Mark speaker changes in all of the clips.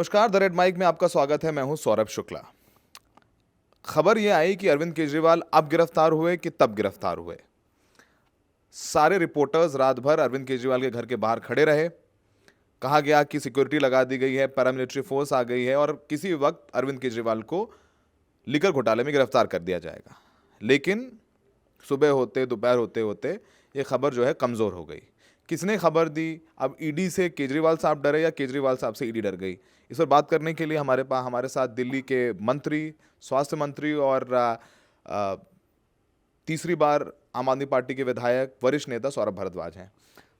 Speaker 1: नमस्कार, the red mic में आपका स्वागत है। मैं हूं सौरभ शुक्ला। खबर यह आई कि अरविंद केजरीवाल अब गिरफ्तार हुए कि तब गिरफ्तार हुए। सारे रिपोर्टर्स रात भर अरविंद केजरीवाल के घर के बाहर खड़े रहे। कहा गया कि सिक्योरिटी लगा दी गई है, पैरामिलिट्री फोर्स आ गई है और किसी वक्त अरविंद केजरीवाल को लिकर घोटाले में गिरफ्तार कर दिया जाएगा। लेकिन सुबह होते दोपहर होते होते ये खबर जो है कमज़ोर हो गई। किसने खबर दी? अब ईडी से केजरीवाल साहब डरे या केजरीवाल साहब से ईडी डर गई? इस पर बात करने के लिए हमारे साथ दिल्ली के मंत्री, स्वास्थ्य मंत्री और तीसरी बार आम आदमी पार्टी के विधायक, वरिष्ठ नेता सौरभ भारद्वाज हैं।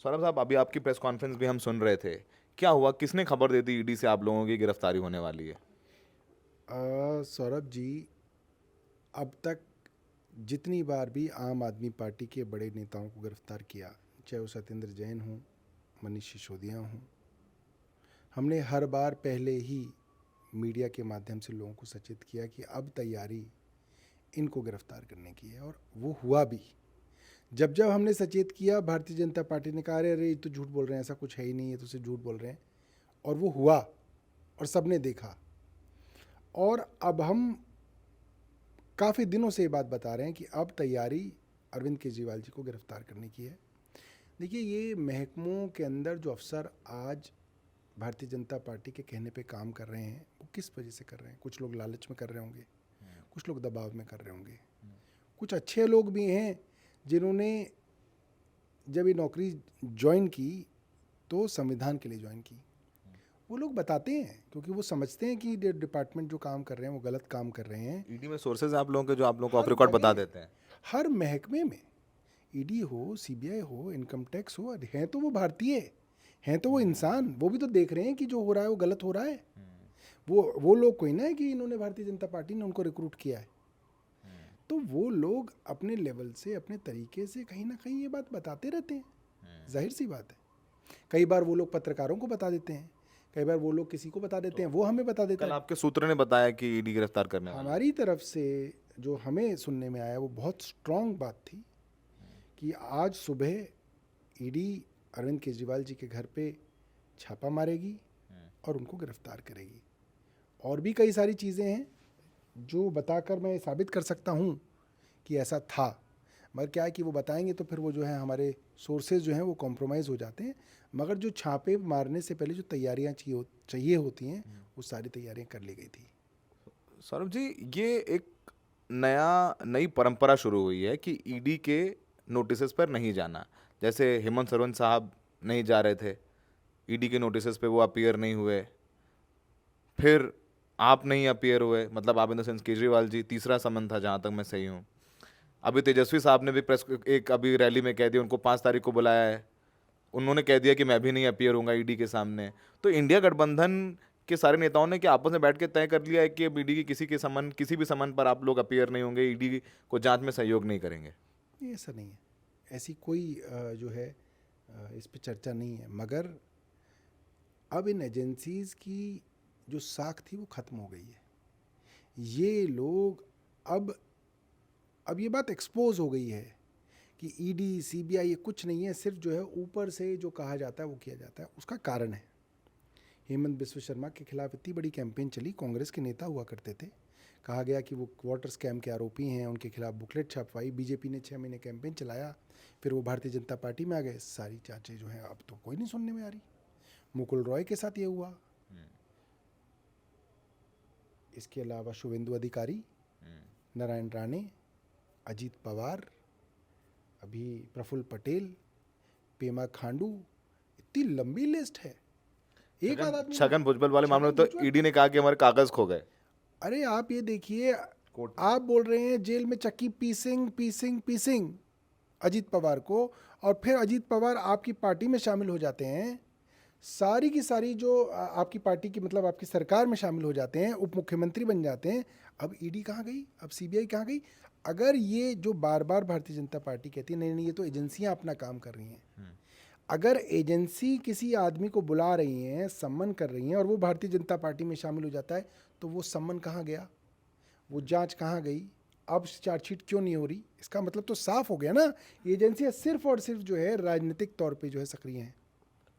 Speaker 1: सौरभ साहब, अभी आपकी प्रेस कॉन्फ्रेंस भी हम सुन रहे थे। क्या हुआ? किसने खबर दे दी ईडी से आप लोगों की गिरफ्तारी होने वाली है?
Speaker 2: सौरभ जी, अब तक जितनी बार भी आम आदमी पार्टी के बड़े नेताओं को गिरफ्तार किया, चाहे वो सत्येंद्र जैन हों, मनीष सिसोदिया हों, हमने हर बार पहले ही मीडिया के माध्यम से लोगों को सचेत किया कि अब तैयारी इनको गिरफ्तार करने की है, और वो हुआ भी। जब जब हमने सचेत किया, भारतीय जनता पार्टी ने कहा अरे ये तो झूठ बोल रहे हैं, ऐसा कुछ है ही नहीं, ये तो सिर्फ झूठ बोल रहे हैं। और वो हुआ और सबने देखा। और अब हम काफ़ी दिनों से ये बात बता रहे हैं कि अब तैयारी अरविंद केजरीवाल जी को गिरफ्तार करने की है। देखिए, ये महकमों के अंदर जो अफसर आज भारतीय जनता पार्टी के कहने पे काम कर रहे हैं, वो किस वजह से कर रहे हैं? कुछ लोग लालच में कर रहे होंगे, कुछ लोग दबाव में कर रहे होंगे, कुछ अच्छे लोग भी हैं जिन्होंने जब ये नौकरी ज्वाइन की तो संविधान के लिए ज्वाइन की। वो लोग बताते हैं क्योंकि वो समझते हैं कि डिपार्टमेंट जो काम कर रहे हैं वो गलत काम कर रहे हैं।
Speaker 1: ईडी में सोर्सेज आप लोगों के जो आप लोगों को ऑफ
Speaker 2: हर
Speaker 1: रिकॉर्ड बता
Speaker 2: जगह,
Speaker 1: देते हैं।
Speaker 2: हर महकमे में, ईडी हो, सीबीआई हो, इनकम टैक्स हो, हैं तो वो भारतीय, हैं तो वो इंसान। वो भी तो देख रहे हैं कि जो हो रहा है वो गलत हो रहा है। वो लोग कोई ना है कि इन्होंने, भारतीय जनता पार्टी ने उनको रिक्रूट किया है। तो वो लोग अपने लेवल से, अपने तरीके से कहीं ना कहीं ये बात बताते रहते हैं। जाहिर सी बात है। कई बार वो लोग पत्रकारों को बता देते हैं, कई बार वो लोग किसी को बता देते हैं, वो हमें बता देता
Speaker 1: कल
Speaker 2: है।
Speaker 1: आपके सूत्र ने बताया कि ईडी गिरफ्तार करने वाला है।
Speaker 2: हमारी तरफ से जो हमें सुनने में आया वो बहुत स्ट्रांग बात थी कि आज सुबह ईडी अरविंद केजरीवाल जी के घर पे छापा मारेगी और उनको गिरफ्तार करेगी। और भी कई सारी चीज़ें हैं जो बताकर मैं साबित कर सकता हूँ कि ऐसा था, मगर क्या है कि वो बताएंगे तो फिर वो जो है हमारे सोर्सेज जो हैं वो कॉम्प्रोमाइज़ हो जाते हैं। मगर जो छापे मारने से पहले जो तैयारियाँ चाहिए होती हैं, वो सारी तैयारियाँ कर ली गई थी।
Speaker 1: सौरभ जी, ये एक नई परंपरा शुरू हुई है कि ईडी के नोटिसेस पर नहीं जाना। जैसे हेमंत सरवन साहब नहीं जा रहे थे, ईडी के नोटिसेस पे वो अपीयर नहीं हुए। फिर आप नहीं अपीयर हुए, मतलब आप in the sense Kejriwal ji, तीसरा समन था जहाँ तक मैं सही हूँ। अभी तेजस्वी साहब ने भी प्रेस एक अभी रैली में कह दिया, उनको 5 तारीख को बुलाया है, उन्होंने कह दिया कि मैं भी नहीं अपीयर होऊंगा ईडी के सामने। तो इंडिया गठबंधन के सारे नेताओं ने क्या आपस में बैठ के तय कर लिया है कि अब ईडी की किसी भी समन पर आप लोग अपीयर नहीं होंगे, ईडी को जांच में सहयोग नहीं करेंगे?
Speaker 2: ये ऐसा नहीं है, ऐसी कोई जो है इस पे चर्चा नहीं है। मगर अब इन एजेंसीज़ की जो साख थी वो ख़त्म हो गई है। ये लोग अब ये बात एक्सपोज हो गई है कि ईडी सीबीआई ये कुछ नहीं है, सिर्फ जो है ऊपर से जो कहा जाता है वो किया जाता है। उसका कारण है, हेमंत बिस्व शर्मा के खिलाफ इतनी बड़ी कैंपेन चली, कांग्रेस के नेता हुआ करते थे, कहा गया कि वो वाटर स्कैम के आरोपी हैं, उनके खिलाफ बुकलेट छपवाई, बीजेपी ने 6 महीने कैंपेन चलाया, फिर वो भारतीय जनता पार्टी में आ गए। सारी जांचें जो हैं अब तो कोई नहीं सुनने में आ रही। मुकुल रॉय के साथ ये हुआ, इसके अलावा शुभेंदु अधिकारी, नारायण राणे, अजीत पवार, अभी प्रफुल्ल पटेल, पेमा खांडू, इतनी लंबी लिस्ट है। एक आध आदमी,
Speaker 1: छगन भुजबल वाले मामले में तो
Speaker 2: भुजबल।
Speaker 1: ईडी ने कहा कि हमारे कागज खो गए।
Speaker 2: अरे आप ये देखिए, आप बोल रहे हैं जेल में चक्की पीसिंग अजीत पवार को, और फिर अजीत पवार आपकी पार्टी में शामिल हो जाते हैं, सारी की सारी जो आपकी पार्टी की, मतलब आपकी सरकार में शामिल हो जाते हैं, उप मुख्यमंत्री बन जाते हैं। अब ईडी कहाँ गई? अब सीबीआई कहाँ गई? अगर ये जो बार बार भारतीय जनता पार्टी कहती है नहीं नहीं ये तो एजेंसियां अपना काम कर रही हैं, अगर एजेंसी किसी आदमी को बुला रही हैं, सम्मन कर रही हैं, और वो भारतीय जनता पार्टी में शामिल हो जाता है, तो वो सम्मन कहाँ गया? वो जांच कहाँ गई? अब चार्जशीट क्यों नहीं हो रही? इसका मतलब तो साफ हो गया ना, एजेंसियां सिर्फ और सिर्फ जो है राजनीतिक तौर पे जो है सक्रिय हैं।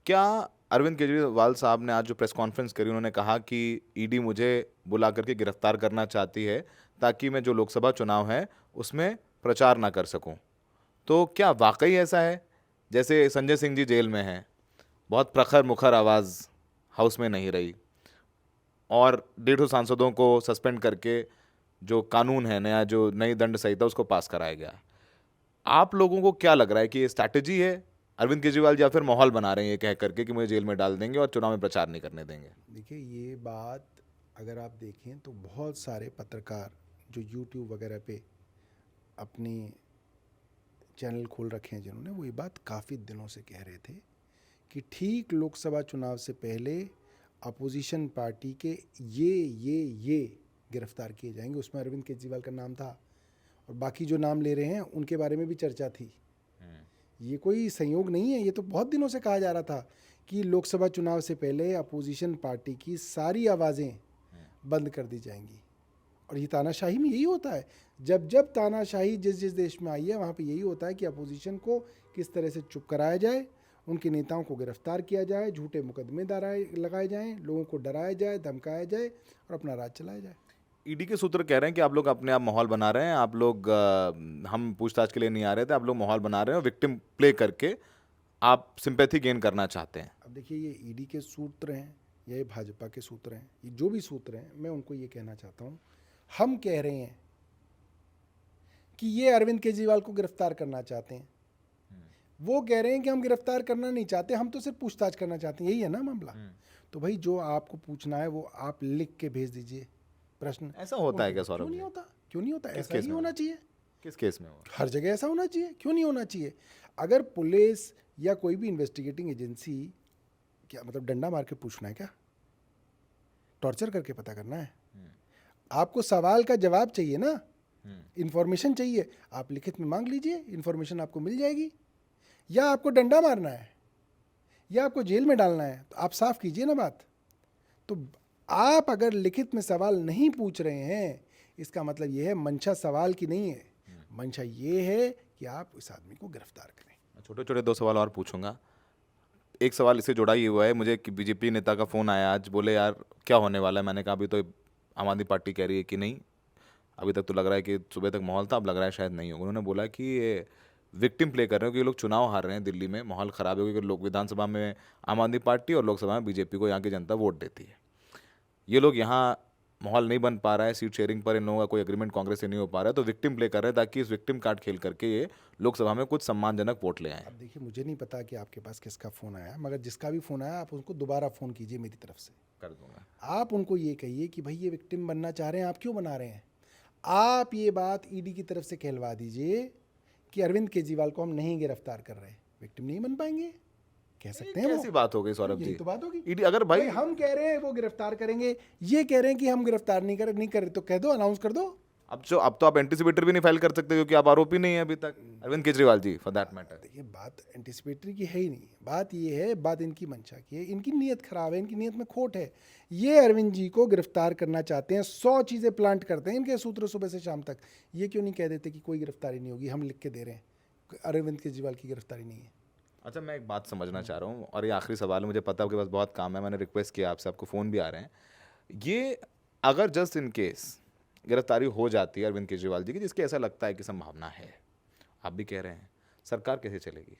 Speaker 1: क्या अरविंद केजरीवाल साहब ने आज जो प्रेस कॉन्फ्रेंस करी, उन्होंने कहा कि ईडी मुझे बुला करके गिरफ्तार करना चाहती है ताकि मैं जो लोकसभा चुनाव है उसमें प्रचार ना कर सकूं। तो क्या वाकई ऐसा है? जैसे संजय सिंह जी जेल में हैं, बहुत प्रखर मुखर आवाज़ हाउस में नहीं रही, और 150 सांसदों को सस्पेंड करके जो कानून है नया, जो नई दंड संहिता, उसको पास कराया गया। आप लोगों को क्या लग रहा है कि ये स्ट्रैटेजी है अरविंद केजरीवाल, या फिर माहौल बना रहे हैं ये कह करके कि मुझे जेल में डाल देंगे और चुनाव में प्रचार नहीं करने देंगे?
Speaker 2: देखिए, ये बात अगर आप देखें तो बहुत सारे पत्रकार जो यूट्यूब वगैरह पे अपने चैनल खोल रखे हैं जिन्होंने, वो ये बात काफ़ी दिनों से कह रहे थे कि ठीक लोकसभा चुनाव से पहले अपोजिशन पार्टी के ये गिरफ्तार किए जाएंगे। उसमें अरविंद केजरीवाल का नाम था, और बाकी जो नाम ले रहे हैं उनके बारे में भी चर्चा थी। ये कोई संयोग नहीं है, ये तो बहुत दिनों से कहा जा रहा था कि लोकसभा चुनाव से पहले अपोजिशन पार्टी की सारी आवाज़ें बंद कर दी जाएंगी। और ये तानाशाही में यही होता है, जब जब तानाशाही जिस जिस देश में आई है वहाँ पे यही होता है कि अपोजिशन को किस तरह से चुप कराया जाए, उनके नेताओं को गिरफ्तार किया जाए, झूठे मुकदमे लगाए जाएं, लोगों को डराया जाए, धमकाया जाए और अपना राज चलाया जाए।
Speaker 1: ईडी के सूत्र कह रहे हैं कि आप लोग अपने आप माहौल बना रहे हैं, आप लोग हम पूछताछ के लिए नहीं आ रहे थे, आप लोग माहौल बना रहे हैं और विक्टिम प्ले करके आप सिंपैथी गेन करना चाहते हैं।
Speaker 2: अब देखिए, ये ईडी के सूत्र हैं या ये भाजपा के सूत्र हैं, ये जो भी सूत्र हैं, मैं उनको ये कहना चाहता हूँ, हम कह रहे हैं कि ये अरविंद केजरीवाल को गिरफ्तार करना चाहते हैं, वो कह रहे हैं कि हम गिरफ्तार करना नहीं चाहते, हम तो सिर्फ पूछताछ करना चाहते हैं। यही है ना मामला? तो भाई, जो आपको पूछना है वो आप लिख के भेज दीजिए प्रश्न।
Speaker 1: ऐसा होता है क्या सौरभ
Speaker 2: क्यों नहीं
Speaker 1: जी?
Speaker 2: होता? क्यों नहीं होता?
Speaker 1: किस
Speaker 2: ऐसा
Speaker 1: केस
Speaker 2: ही
Speaker 1: में
Speaker 2: होना
Speaker 1: हुआ?
Speaker 2: चाहिए,
Speaker 1: किस केस में हुआ?
Speaker 2: हर जगह ऐसा होना चाहिए। क्यों नहीं होना चाहिए? अगर पुलिस या कोई भी इन्वेस्टिगेटिंग एजेंसी, क्या मतलब डंडा मार के पूछना है क्या? टॉर्चर करके पता करना है? आपको सवाल का जवाब चाहिए ना, इंफॉर्मेशन चाहिए, आप लिखित में मांग लीजिए, इंफॉर्मेशन आपको मिल जाएगी। या आपको डंडा मारना है या आपको जेल में डालना है, तो आप साफ कीजिए ना बात। तो आप अगर लिखित में सवाल नहीं पूछ रहे हैं, इसका मतलब ये है मंशा सवाल की नहीं है, मंशा ये है कि आप इस आदमी को गिरफ्तार करें।
Speaker 1: छोटे छोटे 2 सवाल और पूछूंगा। एक सवाल इससे जुड़ा ही हुआ है मुझे कि बीजेपी नेता का फ़ोन आया आज, बोले यार क्या होने वाला है? मैंने कहा अभी तो आम आदमी पार्टी कह रही है कि नहीं, अभी तक तो लग रहा है कि सुबह तक माहौल था, अब लग रहा है शायद नहीं होगा। उन्होंने बोला कि ये विक्टिम प्ले कर रहे हो कि ये लोग चुनाव हार रहे हैं दिल्ली में, माहौल ख़राब है क्योंकि लोग विधानसभा में आम आदमी पार्टी और लोकसभा में बीजेपी को यहाँ की जनता वोट देती है। ये लोग यहाँ माहौल नहीं बन पा रहा है, सीट शेयरिंग पर इन लोगों का कोई एग्रीमेंट कांग्रेस से नहीं हो पा रहा है, तो विक्टिम प्ले कर रहे हैं ताकि इस विक्टिम कार्ड खेल करके ये लोकसभा में कुछ सम्मानजनक वोट ले आए।
Speaker 2: अब देखिए, मुझे नहीं पता कि आपके पास किसका फ़ोन आया, मगर जिसका भी फ़ोन आया आप उसको दोबारा फ़ोन कीजिए मेरी तरफ से।
Speaker 1: कर दूंगा।
Speaker 2: आप उनको ये कहिए कि भाई, ये विक्टिम बनना चाह रहे हैं, आप क्यों बना रहे हैं? आप ये बात ईडी की तरफ से कहलवा दीजिए कि अरविंद केजरीवाल को हम नहीं गिरफ्तार कर रहे, विक्टिम नहीं बन पाएंगे, कह सकते हैं
Speaker 1: कैसी बात हो गई सौरभ
Speaker 2: यही
Speaker 1: जी?
Speaker 2: तो बात होगी।
Speaker 1: ईडी अगर भाई
Speaker 2: हम कह रहे हैं वो गिरफ्तार करेंगे, ये कह रहे हैं कि हम गिरफ्तार नहीं कर रहे, तो कह दो, अनाउंस कर दो।
Speaker 1: अब तो आप एंटीसिपेटर भी नहीं फाइल कर सकते क्योंकि आप आरोपी नहीं है अभी तक, Arvind Kejriwal ji for that matter.
Speaker 2: देखिए, बात एंटिसिपेटरी की है ही नहीं, बात ये है, बात इनकी मंशा की है, इनकी नीयत खराब है, इनकी नीयत में खोट है। ये अरविंद जी को गिरफ्तार करना चाहते हैं, 100 चीज़ें प्लांट करते हैं इनके सूत्र सुबह से शाम तक। ये क्यों नहीं कह देते कि कोई गिरफ्तारी नहीं होगी, हम लिख के दे रहे हैं अरविंद केजरीवाल की गिरफ्तारी नहीं है।
Speaker 1: अच्छा, मैं एक बात समझना चाह रहा हूँ और ये आखिरी सवाल है, मुझे पता है आपके पास बहुत काम है, मैंने रिक्वेस्ट किया आपसे, आपको फ़ोन भी आ रहे हैं। ये अगर जस्ट इन केस गिरफ्तारी हो जाती है अरविंद केजरीवाल जी की, जिसकी ऐसा लगता है कि संभावना है, आप भी कह रहे हैं, सरकार कैसे चलेगी?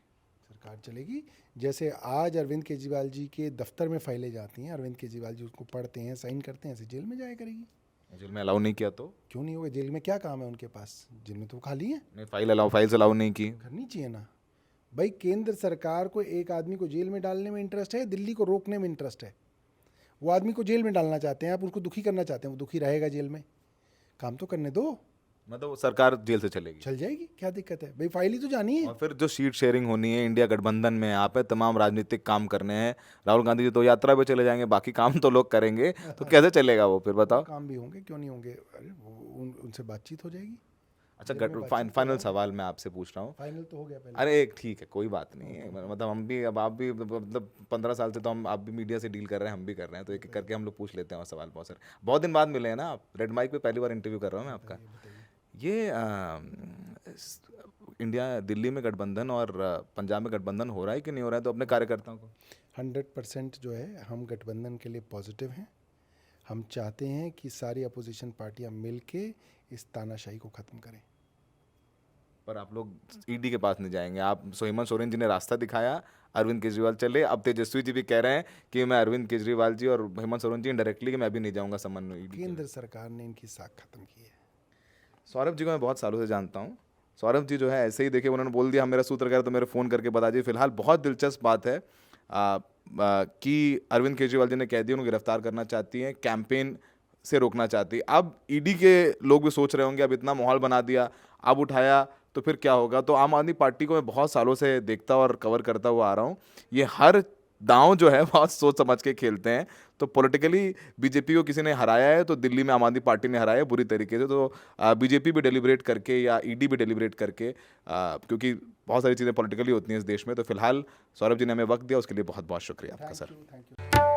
Speaker 2: सरकार चलेगी जैसे आज अरविंद केजरीवाल जी के दफ्तर में फाइलें जाती हैं, अरविंद केजरीवाल जी उसको पढ़ते हैं, साइन करते हैं, ऐसे जेल में जाया करेगी।
Speaker 1: जेल में अलाउ नहीं किया तो?
Speaker 2: क्यों नहीं होगा? जेल में क्या काम है उनके पास? जेल में तो वो खाली है,
Speaker 1: नहीं, फाइल्स अलाउ नहीं की।
Speaker 2: करनी चाहिए ना भाई। केंद्र सरकार को एक आदमी को जेल में डालने में इंटरेस्ट है, दिल्ली को रोकने में इंटरेस्ट है। वो आदमी को जेल में डालना चाहते हैं, आप उनको दुखी करना चाहते हैं, वो दुखी रहेगा जेल में, काम तो करने दो,
Speaker 1: मतलब सरकार जेल से चलेगी?
Speaker 2: चल जाएगी, क्या दिक्कत है भाई? फाइल ही तो जानी है।
Speaker 1: और फिर जो सीट शेयरिंग होनी है, इंडिया गठबंधन में आप है, तमाम राजनीतिक काम करने हैं, राहुल गांधी जी तो यात्रा पे चले जाएंगे, बाकी काम तो लोग करेंगे, तो कैसे चलेगा वो? फिर बताओ।
Speaker 2: काम भी होंगे, क्यों नहीं होंगे? अरे उनसे बातचीत हो जाएगी।
Speaker 1: अच्छा, फाइनल सवाल मैं आपसे पूछ रहा हूँ।
Speaker 2: फाइनल तो हो गया पहले।
Speaker 1: अरे ठीक है, कोई बात नहीं है, मतलब हम भी, अब आप भी, मतलब 15 साल से तो आप भी मीडिया से डील कर रहे हैं, हम भी कर रहे हैं, तो एक एक करके हम लोग पूछ लेते हैं और सवाल बहुत सारे। बहुत दिन बाद मिले हैं ना आप, रेड माइक पे पहली बार इंटरव्यू कर रहा हूँ मैं आपका। ये इंडिया दिल्ली में गठबंधन और पंजाब में गठबंधन हो रहा है कि नहीं हो रहा है, तो अपने कार्यकर्ताओं को
Speaker 2: 100% जो है हम गठबंधन के लिए पॉजिटिव हैं। हम चाहते हैं कि सारी अपोजिशन पार्टियां मिलके इस तानाशाही को ख़त्म करें।
Speaker 1: पर आप लोग ईडी के पास नहीं जाएंगे। आप हेमंत सोरेन जी ने रास्ता दिखाया, अरविंद केजरीवाल चले, अब तेजस्वी जी भी कह रहे हैं कि मैं अरविंद केजरीवाल जी और हेमंत सोरेन जी डायरेक्टली कि मैं भी नहीं जाऊंगा समन में ईडी।
Speaker 2: केंद्र सरकार ने इनकी साख ख़त्म की है।
Speaker 1: सौरभ जी को मैं बहुत सालों से जानता हूँ। सौरभ जी जो है ऐसे ही देखिए, उन्होंने बोल दिया हम मेरा सूत्र कह रहे तो मेरे फ़ोन करके बता दिए। फिलहाल बहुत दिलचस्प बात है कि अरविंद केजरीवाल जी ने कह दिया उन्हें गिरफ्तार करना चाहती हैं, कैंपेन से रोकना चाहती है। अब ईडी के लोग भी सोच रहे होंगे अब इतना माहौल बना दिया, अब उठाया तो फिर क्या होगा। तो आम आदमी पार्टी को मैं बहुत सालों से देखता और कवर करता हुआ आ रहा हूँ। ये हर दांव जो है बहुत सोच समझ के खेलते हैं। तो पॉलिटिकली बीजेपी को किसी ने हराया है तो दिल्ली में आम आदमी पार्टी ने हराया है बुरी तरीके से। तो बीजेपी भी डेलिब्रेट करके या ईडी भी डेलिब्रेट करके, क्योंकि बहुत सारी चीज़ें पॉलिटिकली होती हैं इस देश में। तो फिलहाल सौरभ जी ने हमें वक्त दिया, उसके लिए बहुत बहुत शुक्रिया आपका सर।
Speaker 2: Thank you.